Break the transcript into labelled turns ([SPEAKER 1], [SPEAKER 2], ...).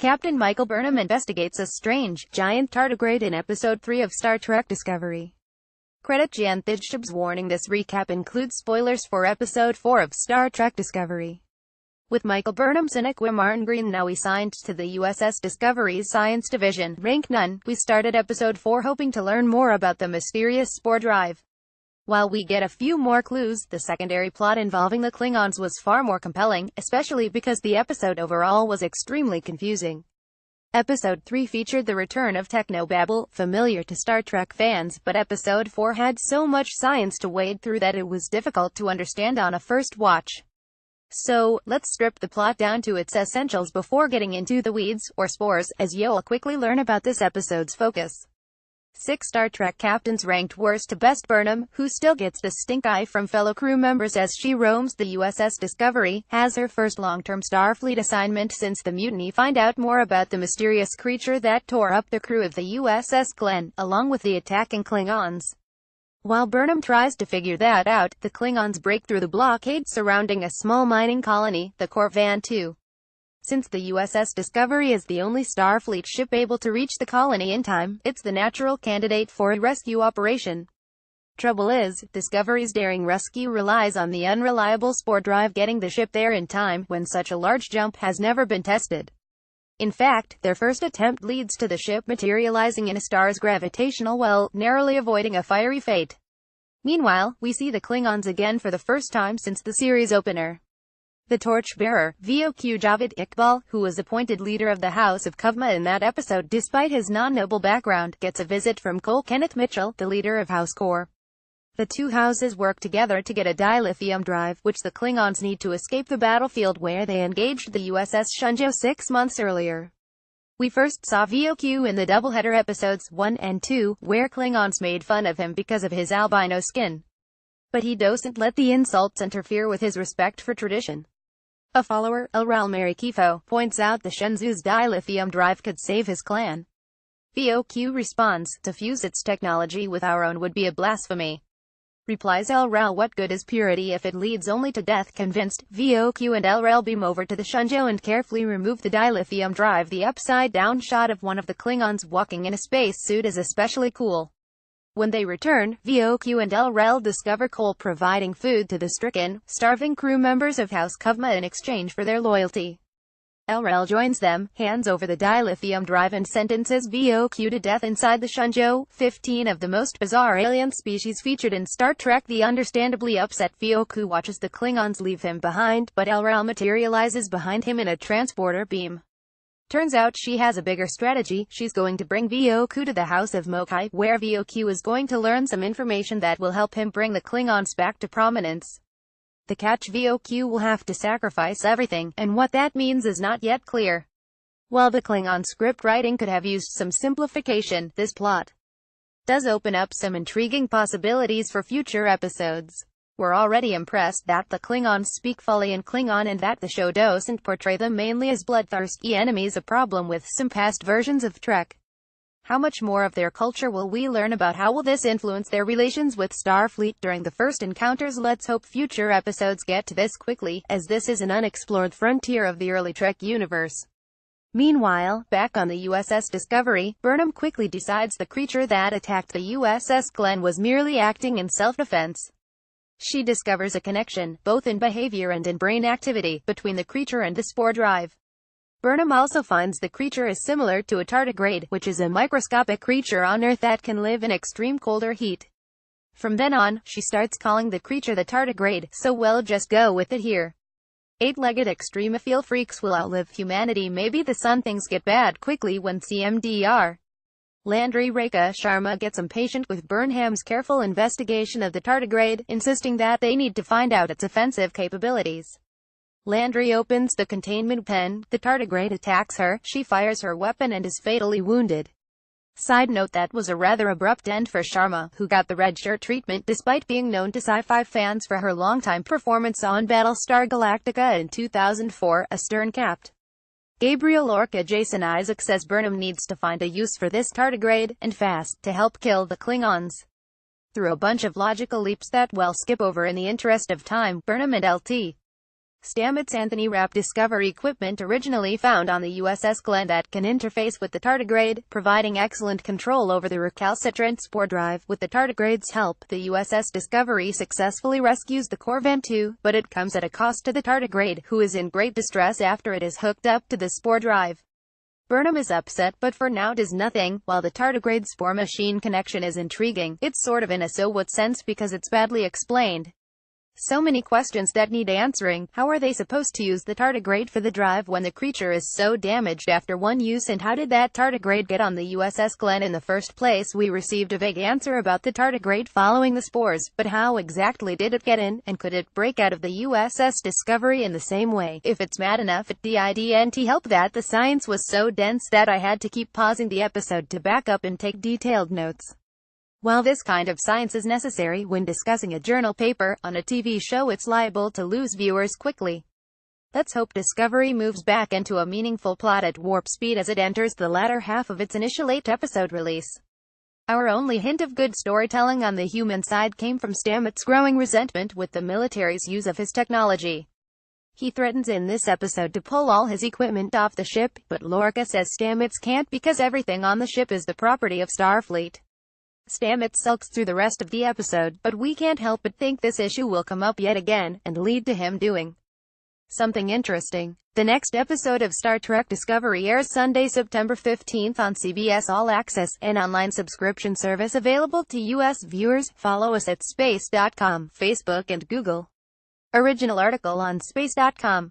[SPEAKER 1] Captain Michael Burnham investigates a strange, giant tardigrade in Episode 3 of Star Trek Discovery. Credit Jan Thijsjub's warning: this recap includes spoilers for Episode 4 of Star Trek Discovery. With Michael Burnham and Martin Green now assigned to the USS Discovery's Science Division, rank none, we started Episode 4 hoping to learn more about the mysterious spore drive. While we get a few more clues, the secondary plot involving the Klingons was far more compelling, especially because the episode overall was extremely confusing. Episode 3 featured the return of technobabble, familiar to Star Trek fans, but Episode 4 had so much science to wade through that it was difficult to understand on a first watch. So, let's strip the plot down to its essentials before getting into the weeds, or spores, as you'll quickly learn about this episode's focus. 6 Star Trek captains ranked worst to best. Burnham, who still gets the stink eye from fellow crew members as she roams the USS Discovery, has her first long-term Starfleet assignment since the mutiny. Find out more about the mysterious creature that tore up the crew of the USS Glenn, along with the attacking Klingons. While Burnham tries to figure that out, the Klingons break through the blockade surrounding a small mining colony, the Corvan 2. Since the USS Discovery is the only Starfleet ship able to reach the colony in time, it's the natural candidate for a rescue operation. Trouble is, Discovery's daring rescue relies on the unreliable spore drive getting the ship there in time, when such a large jump has never been tested. In fact, their first attempt leads to the ship materializing in a star's gravitational well, narrowly avoiding a fiery fate. Meanwhile, we see the Klingons again for the first time since the series opener. The torchbearer, VOQ Javid Iqbal, who was appointed leader of the House of Kuvma in that episode despite his non-noble background, gets a visit from Cole Kenneth Mitchell, the leader of House Corps. The two houses work together to get a dilithium drive, which the Klingons need to escape the battlefield where they engaged the USS Shunjo 6 months earlier. We first saw VOQ in the doubleheader episodes 1 and 2, where Klingons made fun of him because of his albino skin. But he doesn't let the insults interfere with his respect for tradition. A follower, Elral Marikifo, points out the Shenzhou's dilithium drive could save his clan. VOQ responds, to fuse its technology with our own would be a blasphemy. Replies Elral, what good is purity if it leads only to death? Convinced, VOQ and Elral beam over to the Shunjo and carefully remove the dilithium drive. The upside-down shot of one of the Klingons walking in a spacesuit is especially cool. When they return, VOQ and Elral discover Cole providing food to the stricken, starving crew members of House Kuvma in exchange for their loyalty. Elral joins them, hands over the dilithium drive and sentences VOQ to death inside the Shunjo. 15 of the most bizarre alien species featured in Star Trek. The understandably upset VOQ watches the Klingons leave him behind, but Elral materializes behind him in a transporter beam. Turns out she has a bigger strategy. She's going to bring VOQ to the House of Mokai, where VOQ is going to learn some information that will help him bring the Klingons back to prominence. The catch: VOQ will have to sacrifice everything, and what that means is not yet clear. While the Klingon script writing could have used some simplification, this plot does open up some intriguing possibilities for future episodes. We're already impressed that the Klingons speak fully in Klingon and that the show doesn't portray them mainly as bloodthirsty enemies, a problem with some past versions of Trek. How much more of their culture will we learn about? How will this influence their relations with Starfleet during the first encounters? Let's hope future episodes get to this quickly, as this is an unexplored frontier of the early Trek universe. Meanwhile, back on the USS Discovery, Burnham quickly decides the creature that attacked the USS Glenn was merely acting in self-defense. She discovers a connection, both in behavior and in brain activity, between the creature and the spore drive. Burnham also finds the creature is similar to a tardigrade, which is a microscopic creature on Earth that can live in extreme cold or heat. From then on, she starts calling the creature the tardigrade, so we'll just go with it here. 8-legged extremophile freaks will outlive humanity. Maybe the sun things get bad quickly when CMDR. Landry Rekha Sharma gets impatient with Burnham's careful investigation of the tardigrade, insisting that they need to find out its offensive capabilities. Landry opens the containment pen, the tardigrade attacks her, she fires her weapon and is fatally wounded. Side note: that was a rather abrupt end for Sharma, who got the red shirt treatment despite being known to sci-fi fans for her longtime performance on Battlestar Galactica in 2004, a stern-capped Gabriel Orca. Jason Isaac says Burnham needs to find a use for this tardigrade, and fast, to help kill the Klingons. Through a bunch of logical leaps that we'll skip over in the interest of time, Burnham and LT Stamets anti-wrap Discovery equipment originally found on the USS Glenn that can interface with the tardigrade, providing excellent control over the recalcitrant spore drive. With the tardigrade's help, the USS Discovery successfully rescues the Corvette 2, but it comes at a cost to the tardigrade, who is in great distress after it is hooked up to the spore drive. Burnham is upset, but for now does nothing. While the tardigrade spore machine connection is intriguing, it's sort of in a so what sense because it's badly explained. So many questions that need answering. How are they supposed to use the tardigrade for the drive when the creature is so damaged after one use, and how did that tardigrade get on the USS Glenn in the first place? We received a vague answer about the tardigrade following the spores, but how exactly did it get in, and could it break out of the USS Discovery in the same way? If it's mad enough, it didn't help that the science was so dense that I had to keep pausing the episode to back up and take detailed notes. While this kind of science is necessary when discussing a journal paper, on a TV show it's liable to lose viewers quickly. Let's hope Discovery moves back into a meaningful plot at warp speed as it enters the latter half of its initial 8-episode release. Our only hint of good storytelling on the human side came from Stamets' growing resentment with the military's use of his technology. He threatens in this episode to pull all his equipment off the ship, but Lorca says Stamets can't because everything on the ship is the property of Starfleet. Stamets sulks through the rest of the episode, but we can't help but think this issue will come up yet again, and lead to him doing something interesting. The next episode of Star Trek Discovery airs Sunday, September 15th on CBS All Access, an online subscription service available to U.S. viewers. Follow us at space.com, Facebook and Google. Original article on space.com.